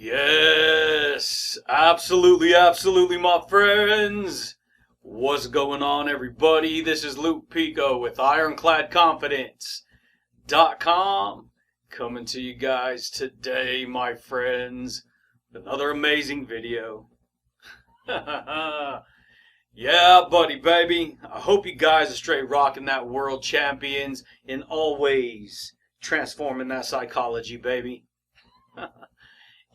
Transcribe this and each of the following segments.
Yes, absolutely, my friends. What's going on, everybody? This is Luke Pico with IroncladConfidence.com coming to you guys today, my friends, with another amazing video. Yeah, buddy, baby. I hope you guys are straight rocking that world champions in all ways, transforming that psychology, baby.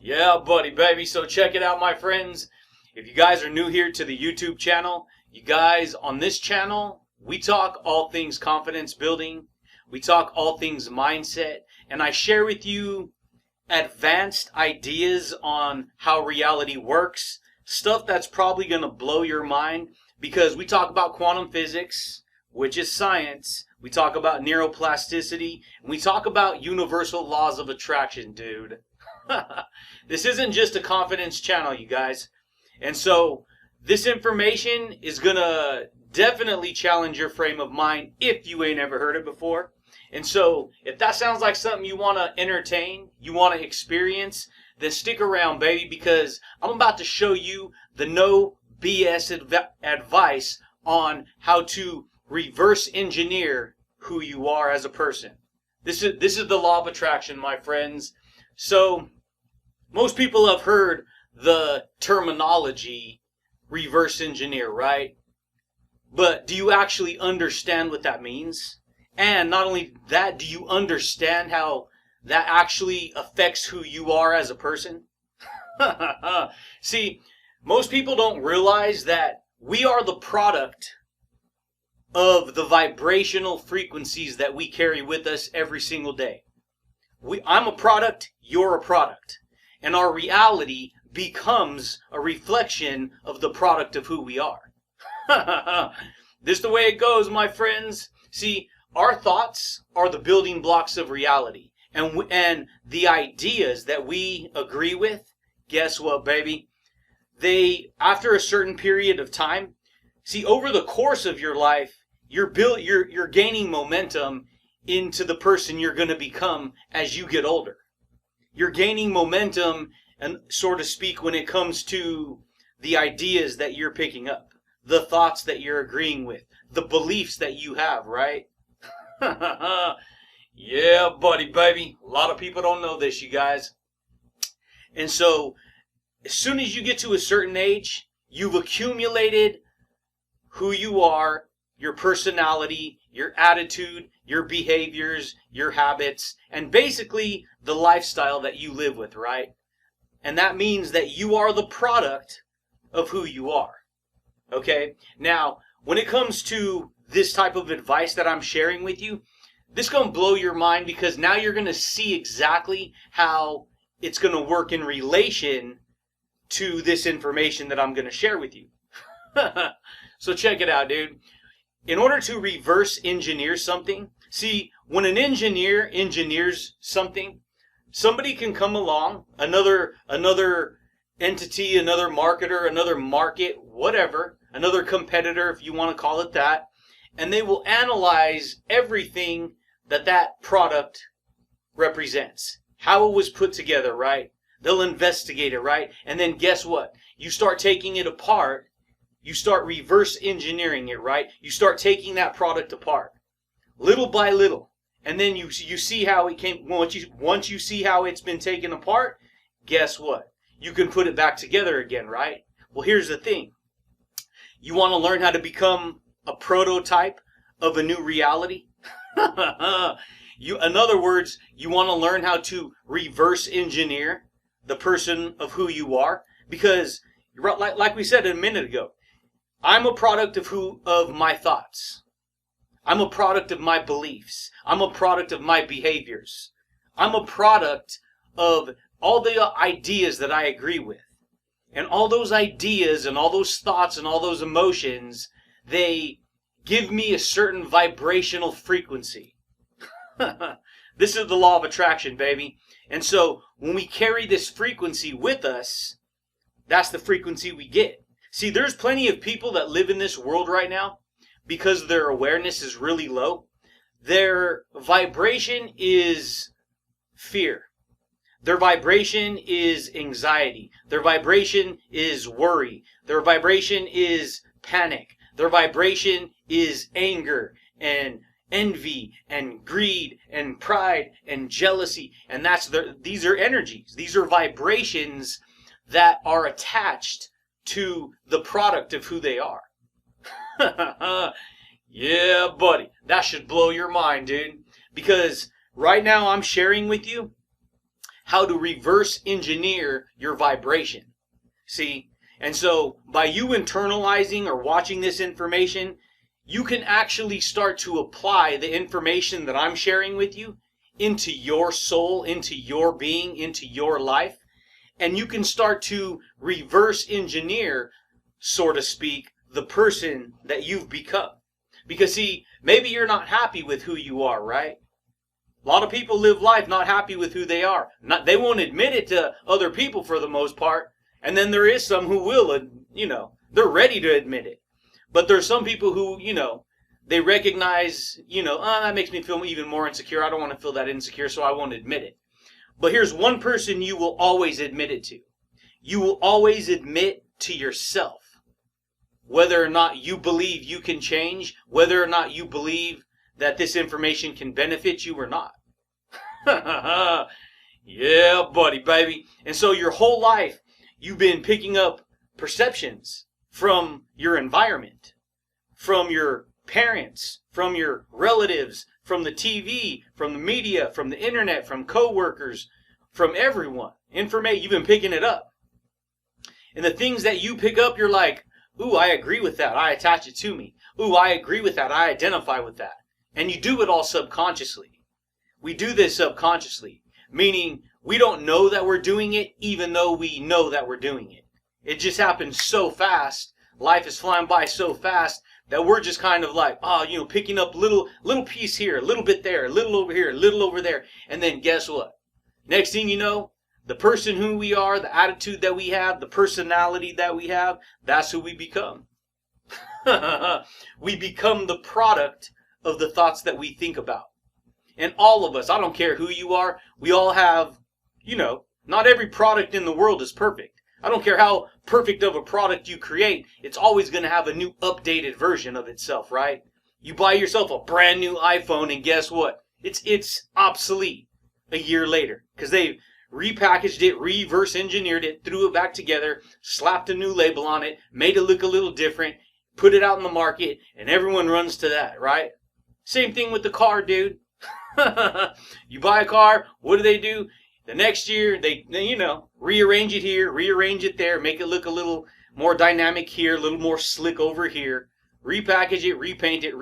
Yeah, buddy, baby. So check it out, my friends. If you guys are new here to the YouTube channel, you guys, on this channel, we talk all things confidence building. We talk all things mindset. And I share with you advanced ideas on how reality works. Stuff that's probably going to blow your mind, because we talk about quantum physics, which is science. We talk about neuroplasticity. And we talk about universal laws of attraction, dude. This isn't just a confidence channel, you guys. And so this information is going to definitely challenge your frame of mind if you ain't ever heard it before. And so if that sounds like something you want to entertain, you want to experience, then stick around, baby, because I'm about to show you the no BS advice on how to reverse engineer who you are as a person. This is the law of attraction, my friends. So most people have heard the terminology reverse engineer, right? But do you actually understand what that means? And not only that, do you understand how that actually affects who you are as a person? See, most people don't realize that we are the product of the vibrational frequencies that we carry with us every single day. I'm a product, you're a product. And our reality becomes a reflection of the product of who we are. This is the way it goes, my friends. See, our thoughts are the building blocks of reality. And the ideas that we agree with, guess what, baby? They, after a certain period of time, see, over the course of your life, you're gaining momentum into the person you're going to become as you get older. You're gaining momentum, and so to speak, when it comes to the ideas that you're picking up, the thoughts that you're agreeing with, the beliefs that you have, right? Yeah, buddy, baby. A lot of people don't know this, you guys. And so, as soon as you get to a certain age, you've accumulated who you are, your personality, your attitude, your behaviors, your habits, and basically the lifestyle that you live with, right? And that means that you are the product of who you are. Okay? Now, when it comes to this type of advice that I'm sharing with you, this is going to blow your mind, because now you're going to see exactly how it's going to work in relation to this information that I'm going to share with you. So check it out, dude. In order to reverse engineer something, see, when an engineer engineers something, somebody can come along, another entity, another marketer, another market, whatever, another competitor, if you want to call it that, and they will analyze everything that product represents, how it was put together, right? They'll investigate it, right? And then guess what? You start taking it apart. You start reverse engineering it, right? You start taking that product apart, little by little. And then you see how it came. Once you see how it's been taken apart, guess what? You can put it back together again, right? Well, here's the thing. You want to learn how to become a prototype of a new reality? In other words, you want to learn how to reverse engineer the person of who you are? Because, like we said a minute ago, I'm a product of my thoughts. I'm a product of my beliefs. I'm a product of my behaviors. I'm a product of all the ideas that I agree with. And all those ideas and all those thoughts and all those emotions, they give me a certain vibrational frequency. This is the law of attraction, baby. And so when we carry this frequency with us, that's the frequency we get. See, there's plenty of people that live in this world right now, because their awareness is really low. Their vibration is fear. Their vibration is anxiety. Their vibration is worry. Their vibration is panic. Their vibration is anger and envy and greed and pride and jealousy. And these are energies. These are vibrations that are attached to the product of who they are. Yeah, buddy. That should blow your mind, dude. Because right now I'm sharing with you how to reverse engineer your vibration. See? And so by you internalizing or watching this information, you can actually start to apply the information that I'm sharing with you into your soul, into your being, into your life. And you can start to reverse engineer, so to speak, the person that you've become. Because see, maybe you're not happy with who you are, right? A lot of people live life not happy with who they are. They won't admit it to other people for the most part. And then there is some who will, they're ready to admit it. But there's some people who, they recognize, that makes me feel even more insecure. I don't want to feel that insecure, so I won't admit it. But here's one person you will always admit it to. You will always admit to yourself whether or not you believe you can change, whether or not you believe that this information can benefit you or not. Yeah, buddy, baby. And so your whole life, you've been picking up perceptions from your environment, from your parents, from your relatives, from the TV, from the media, from the internet, from coworkers, from everyone. You've been picking it up. And the things that you pick up, you're like, ooh, I agree with that. I attach it to me. Ooh, I agree with that. I identify with that. And you do it all subconsciously. We do this subconsciously, meaning we don't know that we're doing it, even though we know that we're doing it. It just happens so fast. Life is flying by so fast that we're just kind of like, picking up little piece here, a little bit there, a little over here, a little over there. And then guess what? Next thing you know, the person who we are, the attitude that we have, the personality that we have, that's who we become. We become the product of the thoughts that we think about. And all of us, I don't care who you are, we all have, not every product in the world is perfect. I don't care how perfect of a product you create, it's always going to have a new updated version of itself, right? You buy yourself a brand new iPhone and guess what? It's obsolete a year later because they've repackaged it, reverse engineered it, threw it back together, slapped a new label on it, made it look a little different, put it out in the market, and everyone runs to that, right? Same thing with the car, dude. You buy a car, what do? The next year, they rearrange it here, rearrange it there, make it look a little more dynamic here, a little more slick over here, repackage it, repaint it,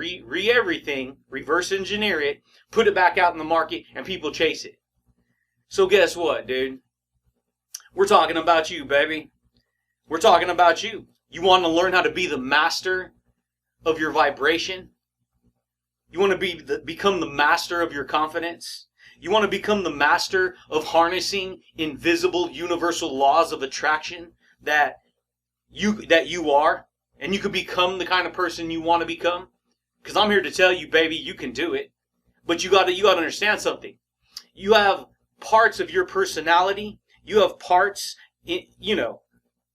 everything, reverse engineer it, put it back out in the market, and people chase it. So guess what, dude? We're talking about you, baby. We're talking about you. You want to learn how to be the master of your vibration? You want to become the master of your confidence? You want to become the master of harnessing invisible universal laws of attraction that you are? And you could become the kind of person you want to become? Because I'm here to tell you, baby, you can do it. But you got to understand something. You have parts of your personality. You have parts,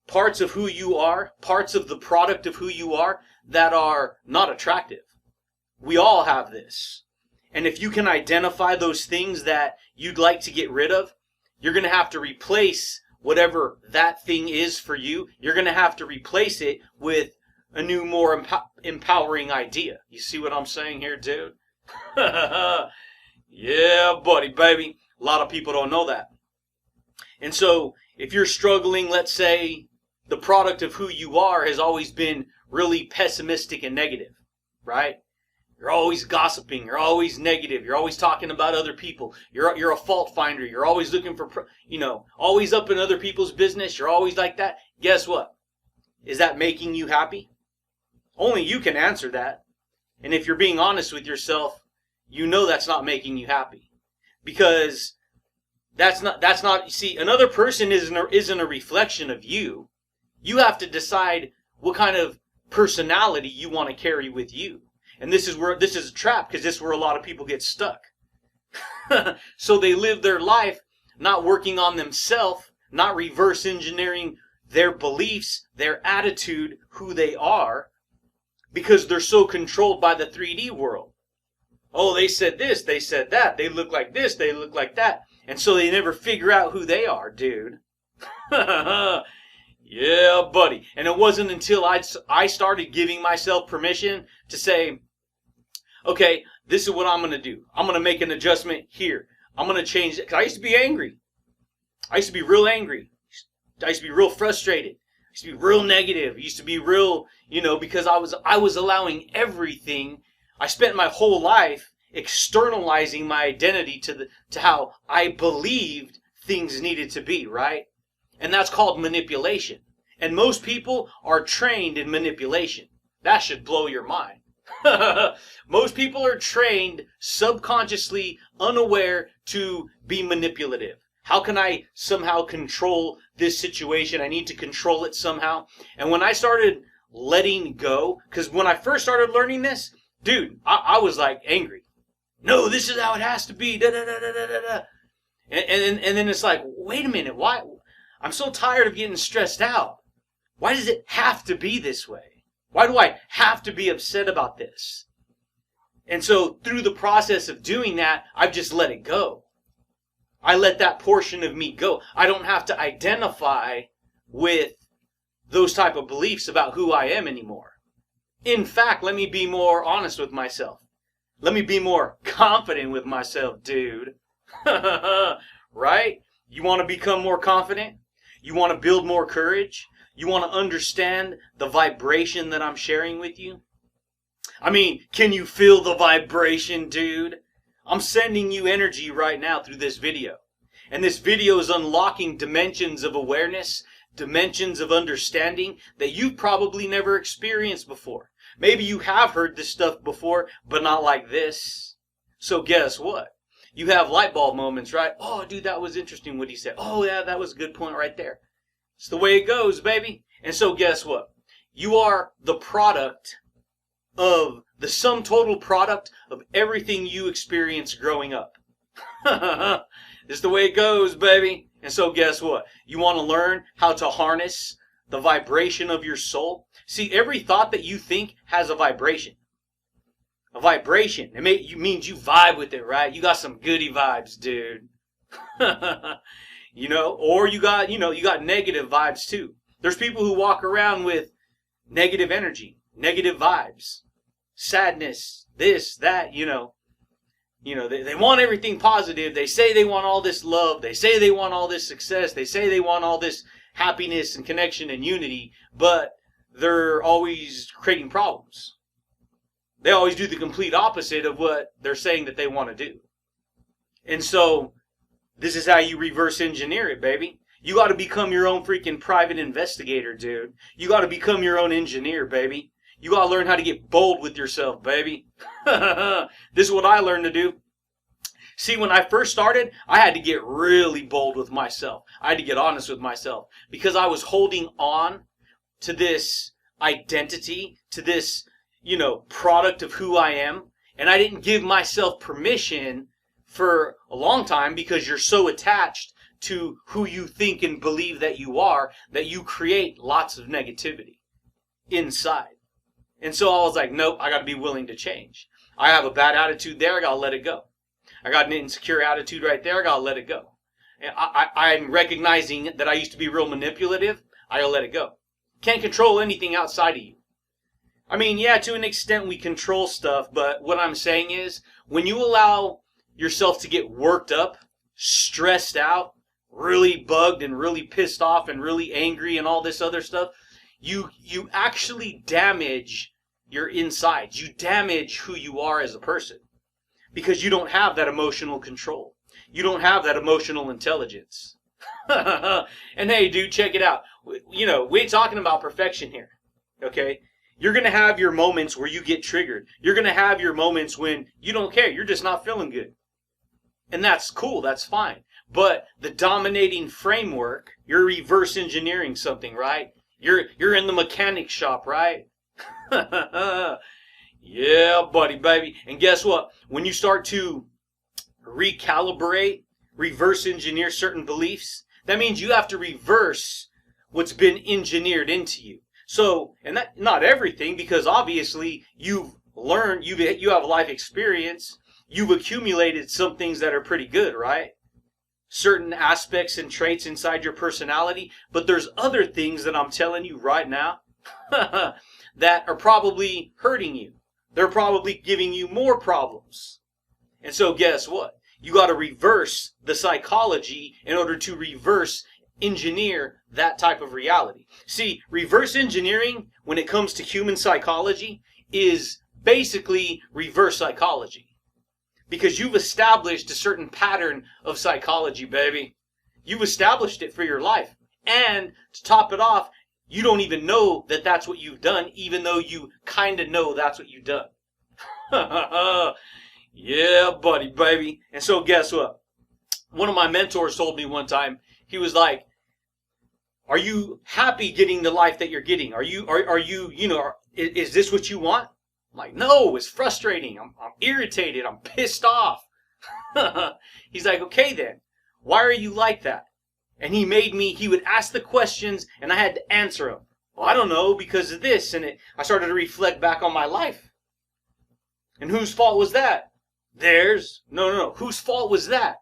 parts of who you are, parts of the product of who you are that are not attractive. We all have this. And if you can identify those things that you'd like to get rid of, you're going to have to replace whatever that thing is for you. You're going to have to replace it with a new, more empowering idea. You see what I'm saying here, dude? Yeah, buddy, baby. A lot of people don't know that. And so, if you're struggling, let's say the product of who you are has always been really pessimistic and negative, right? You're always gossiping. You're always negative. You're always talking about other people. You're a fault finder. You're always looking for, always up in other people's business. You're always like that. Guess what? Is that making you happy? Only you can answer that. And if you're being honest with yourself, you know that's not making you happy. Because that's not, you see, another person isn't a reflection of you. You have to decide what kind of personality you want to carry with you. And this is a trap, because this is where a lot of people get stuck. So they live their life not working on themselves, not reverse engineering their beliefs, their attitude, who they are, because they're so controlled by the 3D world. Oh, they said this, they said that, they look like this, they look like that, and so they never figure out who they are, dude. Yeah, buddy. And it wasn't until I started giving myself permission to say, okay, this is what I'm going to do. I'm going to make an adjustment here. I'm going to change it. Because I used to be angry. I used to be real angry. I used to be real frustrated. I used to be real negative. I used to be real, because I was allowing everything. I spent my whole life externalizing my identity to how I believed things needed to be, right? And that's called manipulation. And most people are trained in manipulation. That should blow your mind. Most people are trained subconsciously, unaware, to be manipulative. How can I somehow control this situation? I need to control it somehow. And when I started letting go, because when I first started learning this, dude, I was like angry. No, this is how it has to be. Da, da, da, da, da, da. And then it's like, wait a minute, why? I'm so tired of getting stressed out. Why does it have to be this way? Why do I have to be upset about this? And so through the process of doing that, I've just let it go. I let that portion of me go. I don't have to identify with those type of beliefs about who I am anymore. In fact, let me be more honest with myself. Let me be more confident with myself, dude. Right? You want to become more confident? You want to build more courage? You want to understand the vibration that I'm sharing with you? I mean, can you feel the vibration, dude? I'm sending you energy right now through this video. And this video is unlocking dimensions of awareness, dimensions of understanding that you've probably never experienced before. Maybe you have heard this stuff before, but not like this. So guess what? You have light bulb moments, right? Oh, dude, that was interesting what he said. Oh, yeah, that was a good point right there. It's the way it goes, baby. And so guess what? You are the product of the sum total product of everything you experienced growing up. It's the way it goes, baby. And so guess what? You want to learn how to harness the vibration of your soul? See, every thought that you think has a vibration. A vibration. It means you vibe with it, right? You got some goody vibes, dude. Or you got negative vibes too. There's people who walk around with negative energy, negative vibes, sadness, this, that, they want everything positive. They say they want all this love. They say they want all this success. They say they want all this happiness and connection and unity, but they're always creating problems. They always do the complete opposite of what they're saying that they want to do. And so, this is how you reverse engineer it, baby. You got to become your own freaking private investigator, dude. You got to become your own engineer, baby. You got to learn how to get bold with yourself, baby. This is what I learned to do. See, when I first started, I had to get really bold with myself. I had to get honest with myself because I was holding on to this identity, to this, product of who I am. And I didn't give myself permission for a long time because you're so attached to who you think and believe that you are that you create lots of negativity inside. And so I was like, nope, I got to be willing to change. I have a bad attitude there, I got to let it go. I got an insecure attitude right there, I got to let it go. And I'm recognizing that I used to be real manipulative, I got to let it go. Can't control anything outside of you. I mean, yeah, to an extent we control stuff, but what I'm saying is, when you allow yourself to get worked up, stressed out, really bugged and really pissed off and really angry and all this other stuff, you actually damage your insides. You damage who you are as a person because you don't have that emotional control. You don't have that emotional intelligence. And hey, dude, check it out. We ain't talking about perfection here, okay? You're going to have your moments where you get triggered. You're going to have your moments when you don't care. You're just not feeling good. And that's cool. That's fine. But the dominating framework, you're reverse engineering something, right? You're in the mechanic shop, right? Yeah, buddy, baby. And guess what? When you start to recalibrate, reverse engineer certain beliefs? That means you have to reverse what's been engineered into you. So, and that, not everything, because obviously you've learned, you have life experience, you've accumulated some things that are pretty good, right? Certain aspects and traits inside your personality, but there's other things that I'm telling you right now that are probably hurting you. They're probably giving you more problems. And so guess what? You got to reverse the psychology in order to reverse engineer that type of reality. See, reverse engineering, when it comes to human psychology, is basically reverse psychology. Because you've established a certain pattern of psychology, baby. You've established it for your life. And to top it off, you don't even know that that's what you've done, even though you kind of know that's what you've done. Yeah, buddy, baby. And so guess what? One of my mentors told me one time, he was like, are you happy getting the life that you're getting? Are you, is this what you want? I'm like, no, it's frustrating. I'm irritated. I'm pissed off. He's like, okay then, why are you like that? And he would ask the questions and I had to answer them. Well, I don't know, because of this. And I started to reflect back on my life. And whose fault was that? Theirs. No. Whose fault was that?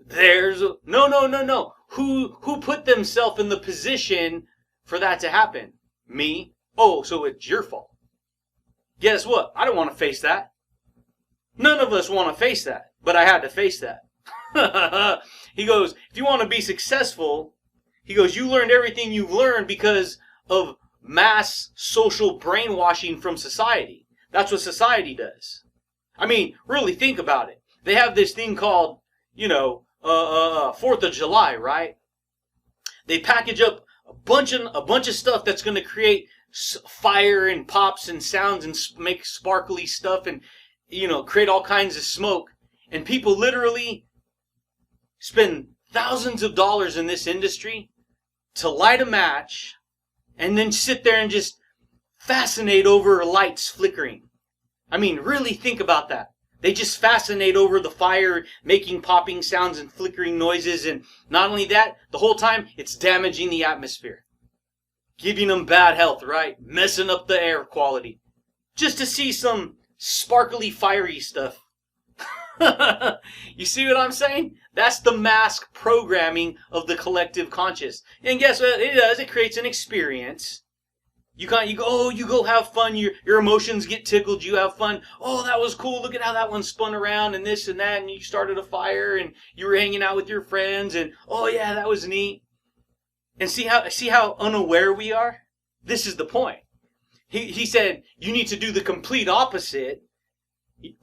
Theirs. No. Who put themselves in the position for that to happen? Me. Oh, so it's your fault. Guess what? I don't want to face that. None of us want to face that, but I had to face that. He goes, if you want to be successful, he goes, you learned everything you've learned because of mass social brainwashing from society. That's what society does. I mean, really think about it. They have this thing called, 4th of July, right? They package up a bunch of stuff that's going to create fire and pops and sounds and make sparkly stuff and, create all kinds of smoke. And people literally spend thousands of dollars in this industry to light a match and then sit there and just fascinate over lights flickering. I mean, really think about that. They just fascinate over the fire, making popping sounds and flickering noises. And not only that, the whole time it's damaging the atmosphere. Giving them bad health, right? Messing up the air quality. Just to see some sparkly, fiery stuff. You see what I'm saying? That's the mask programming of the collective conscious. And guess what it does? It creates an experience. You go have fun, your emotions get tickled, you have fun. Oh, that was cool, look at how that one spun around and this and that, and you started a fire and you were hanging out with your friends and oh yeah, that was neat. And see how unaware we are? This is the point. He said you need to do the complete opposite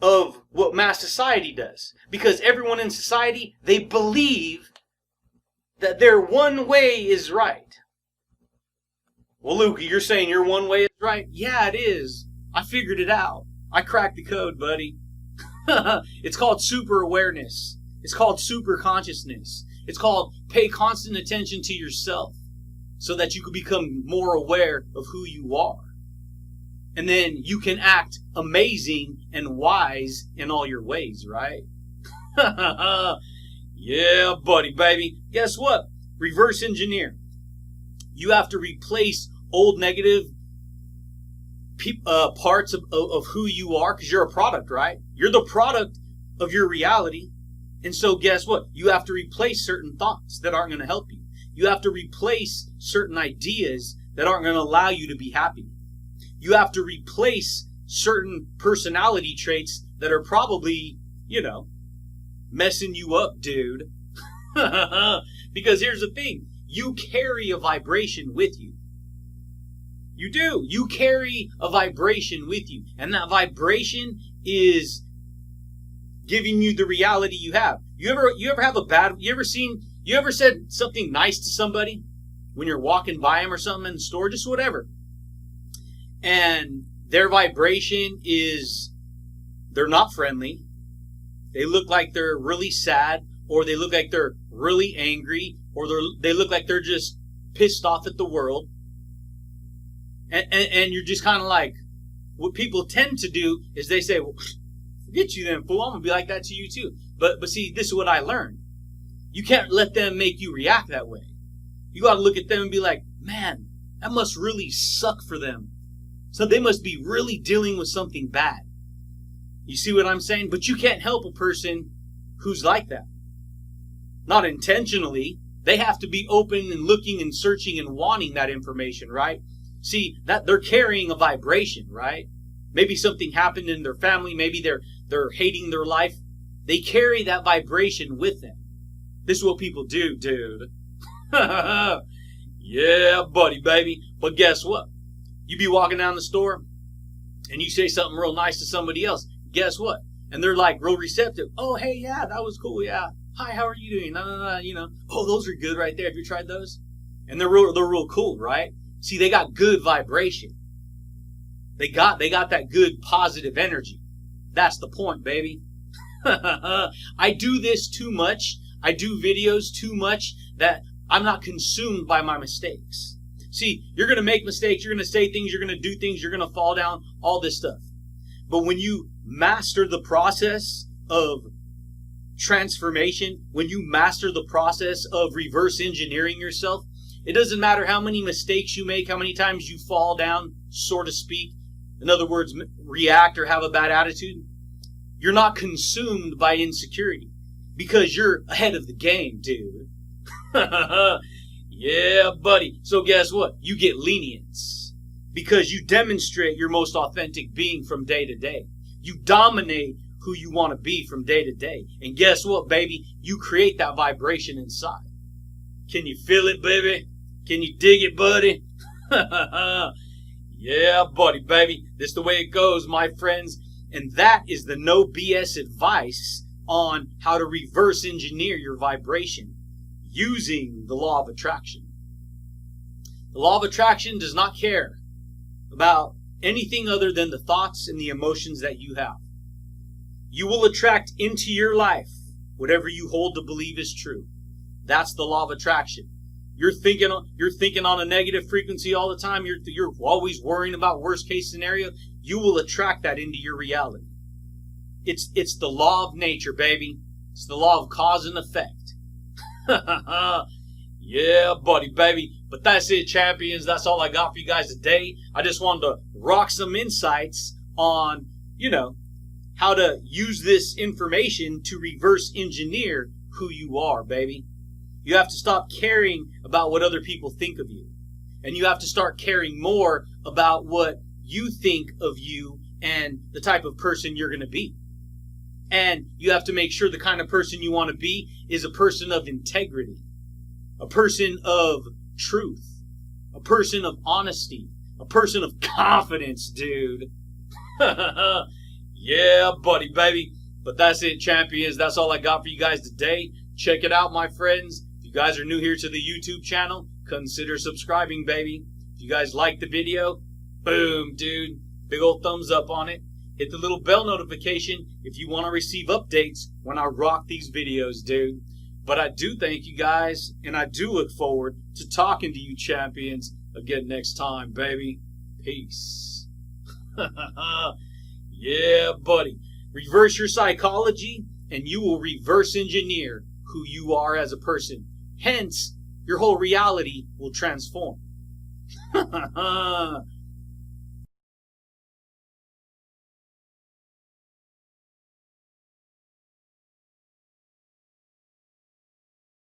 of what mass society does. Because everyone in society, they believe that their one way is right. Well, Luke, you're saying your one way is right? Yeah, it is. I figured it out. I cracked the code, buddy. It's called super awareness. It's called super consciousness. It's called pay constant attention to yourself so that you can become more aware of who you are. And then you can act amazing and wise in all your ways, right? Yeah, buddy, baby. Guess what? Reverse engineer. You have to replace old negative parts of who you are, because you're a product, right? You're the product of your reality. And so guess what? You have to replace certain thoughts that aren't going to help you. You have to replace certain ideas that aren't going to allow you to be happy. You have to replace certain personality traits that are probably, messing you up, dude. Because here's the thing. You carry a vibration with you. You do. You carry a vibration with you. And that vibration is giving you the reality you have. You ever said something nice to somebody when you're walking by them or something in the store, just whatever. And their vibration is, they're not friendly. They look like they're really sad, or they look like they're really angry, or they look like they're just pissed off at the world. And you're just kind of like, what people tend to do is they say, well, Forget you then, fool. I'm going to be like that to you too. But see, this is what I learned. You can't let them make you react that way. You got to look at them and be like, man, that must really suck for them. So they must be really dealing with something bad. You see what I'm saying? But you can't help a person who's like that. Not intentionally. They have to be open and looking and searching and wanting that information, right? See, that they're carrying a vibration, right? Maybe something happened in their family. Maybe they're hating their life. They carry that vibration with them. This is what people do, dude. Yeah, buddy, baby. But guess what? You be walking down the store and you say something real nice to somebody else. Guess what? And they're like real receptive. Oh, hey, yeah, that was cool. Yeah. Hi, how are you doing? You know. Oh, those are good right there. Have you tried those? And they're real cool, right? See, they got good vibration. They got that good positive energy. That's the point, baby. I do this too much. I do videos too much that I'm not consumed by my mistakes. See, you're going to make mistakes. You're going to say things. You're going to do things. You're going to fall down. All this stuff. But when you master the process of transformation, when you master the process of reverse engineering yourself, it doesn't matter how many mistakes you make, how many times you fall down, so to speak. In other words, react or have a bad attitude. You're not consumed by insecurity because you're ahead of the game, dude. Yeah, buddy. So guess what? You get lenience because you demonstrate your most authentic being from day to day. You dominate who you want to be from day to day. And guess what, baby? You create that vibration inside. Can you feel it, baby? Can you dig it, buddy? Yeah, buddy, baby. This is the way it goes, my friends. And that is the no BS advice on how to reverse engineer your vibration using the law of attraction. The law of attraction does not care about anything other than the thoughts and the emotions that you have. You will attract into your life whatever you hold to believe is true. That's the law of attraction. You're thinking on a negative frequency all the time. You're always worrying about worst case scenario. You will attract that into your reality. It's the law of nature, baby. It's the law of cause and effect. Yeah, buddy, baby. But that's it, champions. That's all I got for you guys today. I just wanted to rock some insights on, how to use this information to reverse engineer who you are, baby. You have to stop caring about what other people think of you. And you have to start caring more about what you think of you and the type of person you're going to be. And you have to make sure the kind of person you want to be is a person of integrity, a person of truth, a person of honesty, a person of confidence, dude. Yeah, buddy, baby. But that's it, champions. That's all I got for you guys today. Check it out, my friends. If you guys are new here to the YouTube channel, consider subscribing, baby. If you guys like the video, boom, dude. Big old thumbs up on it. Hit the little bell notification if you want to receive updates when I rock these videos, dude. But I do thank you guys, and I do look forward to talking to you champions again next time, baby. Peace. Yeah, buddy. Reverse your psychology, and you will reverse engineer who you are as a person. Hence, your whole reality will transform.